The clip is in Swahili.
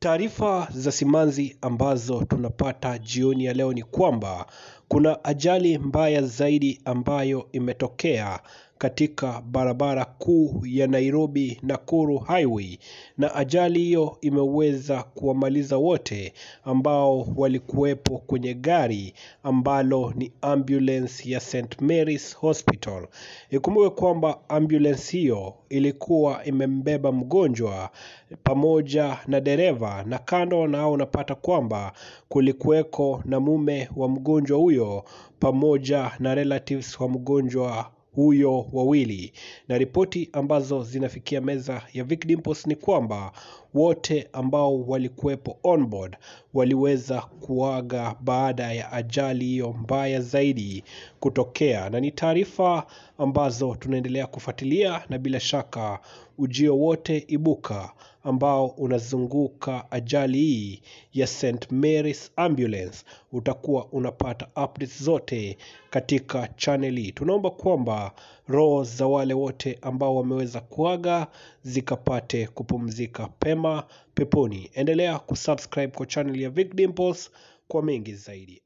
Taarifa za simanzi ambazo tunapata jioni ya leo ni kwamba kuna ajali mbaya zaidi ambayo imetokea katika barabara kuu ya Nairobi Nakuru Highway, na ajali hiyo imeweza kuwamaliza wote ambao walikuwepo kwenye gari ambalo ni ambulance ya St. Mary's Hospital. Ikumbuke kwamba ambulance hiyo ilikuwa imembeba mgonjwa pamoja na dereva, na kando nao unapata kwamba kulikuweko na mume wa mgonjwa huyo pamoja na relatives wa mgonjwa huyo wawili. Na ripoti ambazo zinafikia meza ya Vic Dimples ni kwamba wote ambao walikuwepo on board waliweza kuaga baada ya ajali hiyo mbaya zaidi kutokea, na ni taarifa ambazo tunaendelea kufuatilia, na bila shaka ujio wote ibuka ambao unazunguka ajali hii ya St. Mary's Ambulance utakuwa unapata updates zote katika channel hii. Tunaomba kwamba roho za wale wote ambao wameweza kuaga zikapate kupumzika pema peponi. Endelea kusubscribe kwa channel ya Vic Dimples kwa mengi zaidi.